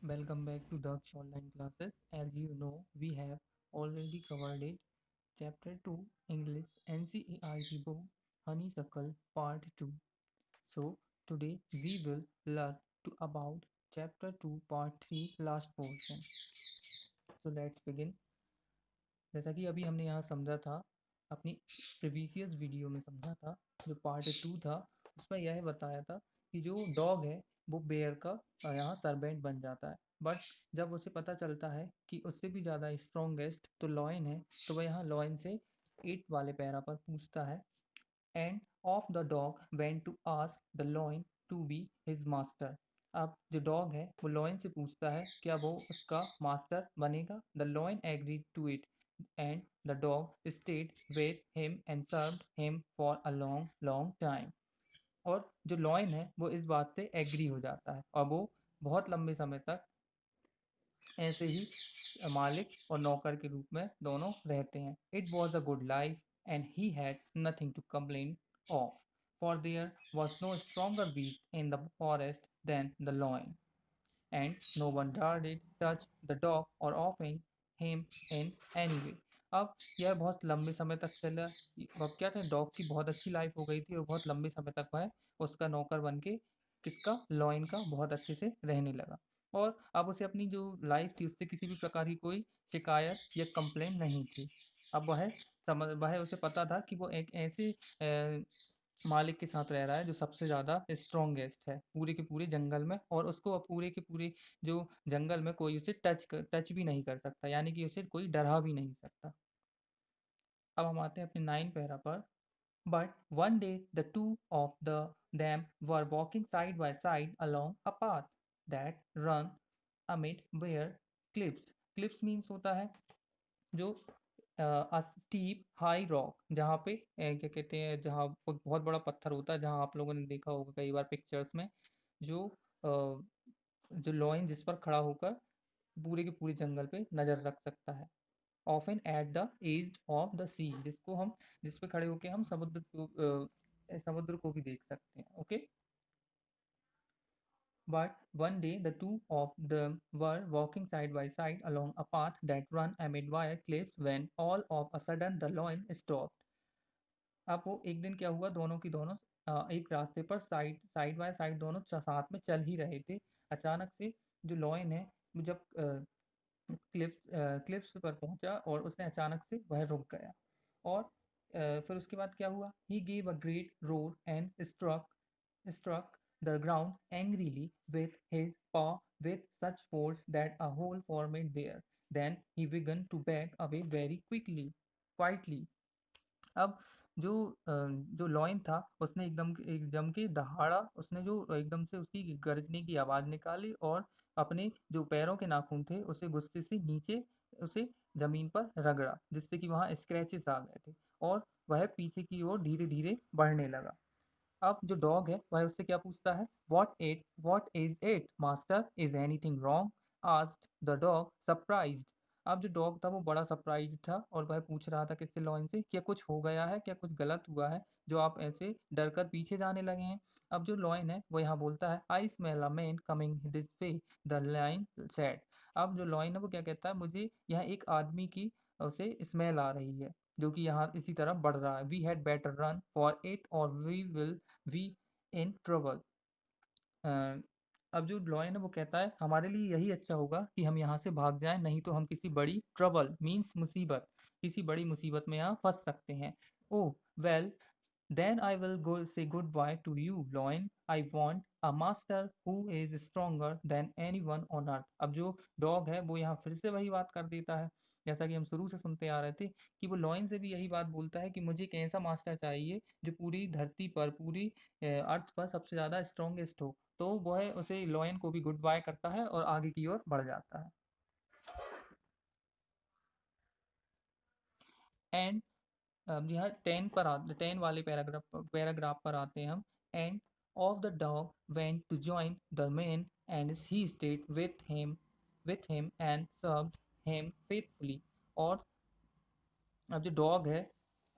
Welcome back to Daksh Online Classes. As you know, we have already covered it. Chapter 2 English NCERT book Honeysuckle Part 2. So, today we will learn about Chapter 2 Part 3 last portion. So, let's begin. जैसा कि अभी हमने यहाँ समझा था, अपनी previous video में समझा था, जो पार्ट 2 था उसमें यह बताया था कि जो डॉग है वो बेयर का यहाँ सर्वेंट बन जाता है। बट जब उसे पता चलता है कि उससे भी ज़्यादा स्ट्रॉन्गेस्ट तो लॉयन है, तो वह यहाँ लॉयन से 8 वाले पैरा पर पूछता है and of the dog went to ask the lion to be his master. अब जो डॉग है वो लॉयन से पूछता है क्या वो उसका मास्टर बनेगा। The lion agreed to it and the dog stayed with him and served him for a long long time. और जो लॉयन है वो इस बात से एग्री हो जाता है और वो बहुत लंबे समय तक ऐसे ही मालिक और नौकर के रूप में दोनों रहते हैं। It was a good life and he had nothing to complain of, for there was no stronger beast in the forest than the lion and no one dared it touch the dog or offend him in any way। अब यह बहुत लंबे समय तक चला। अब क्या था, डॉग की बहुत अच्छी लाइफ हो गई थी और बहुत लंबे समय तक वह उसका नौकर बन के किसका, लॉयन का, बहुत अच्छे से रहने लगा। और अब उसे अपनी जो लाइफ थी उससे किसी भी प्रकार की कोई शिकायत या कंप्लेन नहीं थी। अब वह उसे पता था कि वो एक ऐसे मालिक के साथ रह रहा है जो सबसे ज़्यादा स्ट्रॉन्गेस्ट है पूरे के पूरे जंगल में, और उसको अब पूरे के पूरे जो जंगल में कोई उसे टच भी नहीं कर सकता, यानी कि उसे कोई डरा भी नहीं सकता। अब हम आते हैं अपने 9 पैरा पर। But one day the two of the them were walking side by side along a path that run amid bare cliffs। cliffs means होता है जो स्टीप हाई रॉक, जहाँ पे क्या कहते हैं, जहाँ बहुत बड़ा पत्थर होता है, जहाँ आप लोगों ने देखा होगा कई बार पिक्चर्स में, जो जो लॉइन जिस पर खड़ा होकर पूरे के पूरे जंगल पे नजर रख सकता है। Often at the edge of the sea, जिस पे खड़े होके हम समुद्र को भी देख सकते हैं। Okay. But one day the two of them were walking side by side along a path that ran amid wire cliffs when all of a sudden the lion stopped। अब वो एक दिन क्या हुआ, दोनों की दोनों एक रास्ते पर साइड साइड बाय साइड दोनों साथ में चल ही रहे थे। अचानक से जो लॉयन है वो जब क्लिफ्स पर पहुंचा और उसने अचानक से वह रुक गया। और फिर उसके बाद क्या हुआ, he gave a great roar and struck the ground angrily with his paw with such force that a hole formed there। Then he began to back away very quietly। अब जो जो लॉइन था उसने एकदम के दहाड़ा, उसने जो एकदम से उसकी गरजने की आवाज निकाली और अपने जो पैरों के नाखून थे उसे गुस्से से नीचे उसे जमीन पर रगड़ा, जिससे कि वहां स्क्रैचेस आ गए थे और वह पीछे की ओर धीरे धीरे बढ़ने लगा। अब जो डॉग है वह उससे क्या पूछता है, what is it master, is anything wrong, asked the dog surprised. अब जो डॉग था वो बड़ा सरप्राइज था और वह पूछ रहा था किससे, लॉयन से, क्या कुछ हो गया है, क्या कुछ गलत हुआ है जो आप ऐसे डर कर पीछे जाने लगे हैं। अब जो लॉयन है वो यहाँ बोलता है, I smell a man coming this way, the lion said. अब जो लॉयन है वो क्या कहता है, मुझे यहाँ एक आदमी की उसे स्मेल आ रही है जो कि यहाँ इसी तरफ बढ़ रहा है। We had better run for it और we will be in trouble. अब जो लॉयन है वो कहता है हमारे लिए यही अच्छा होगा कि हम यहाँ से भाग जाएं, नहीं तो हम किसी बड़ी ट्रबल मीन्स मुसीबत, किसी बड़ी मुसीबत में यहाँ फंस सकते हैं। ओह well then I will go say goodbye to you, Loin. I want a master who is stronger than anyone on earth। अब जो डॉग है वो यहाँ फिर से वही बात कर देता है, जैसा कि हम शुरू से सुनते आ रहे थे कि वो लॉइन से भी यही बात बोलता है कि मुझे एक ऐसा मास्टर चाहिए जो पूरी धरती पर, पूरी अर्थ पर सबसे ज़्यादा स्ट्रॉन्गेस्ट हो। तो वह उसे लॉयन को भी गुड बाय करता है और आगे की ओर बढ़ जाता है। एंड अब यहाँ 10 वाले पैराग्राफ पर आते हैं हम। And of the dog went to join the man and he stayed with him and served him faithfully. और अब जो डॉग है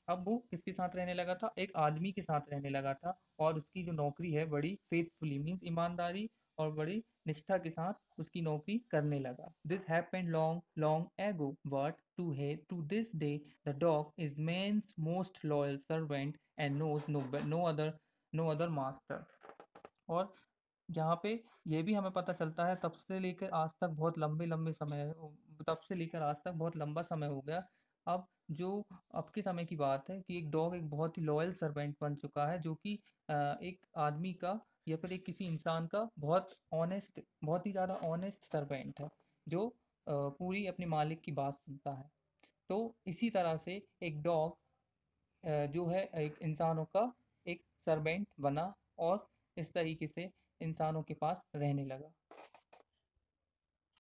अब वो किसके साथ रहने लगा था, एक आदमी के साथ रहने लगा था, और उसकी जो नौकरी है बड़ी फेथफुली मीन्स ईमानदारी और बड़ी निष्ठा के साथ उसकी नौकरी करने लगा। This happened long long ago but to this day the dog is man's most loyal servant and knows no other master. और यहाँ पे ये भी हमें पता चलता है, तब से लेकर आज तक बहुत लंबे लंबे समय, तब से लेकर आज तक बहुत लंबा समय हो गया। अब जो अब के समय की बात है कि एक डॉग एक बहुत ही लॉयल सर्वेंट बन चुका है, जो कि एक आदमी का या फिर एक किसी इंसान का बहुत ही ज़्यादा ऑनेस्ट सर्वेंट है, जो पूरी अपने मालिक की बात सुनता है। तो इसी तरह से एक डॉग जो है एक इंसानों का एक सर्वेंट बना और इस तरीके से इंसानों के पास रहने लगा।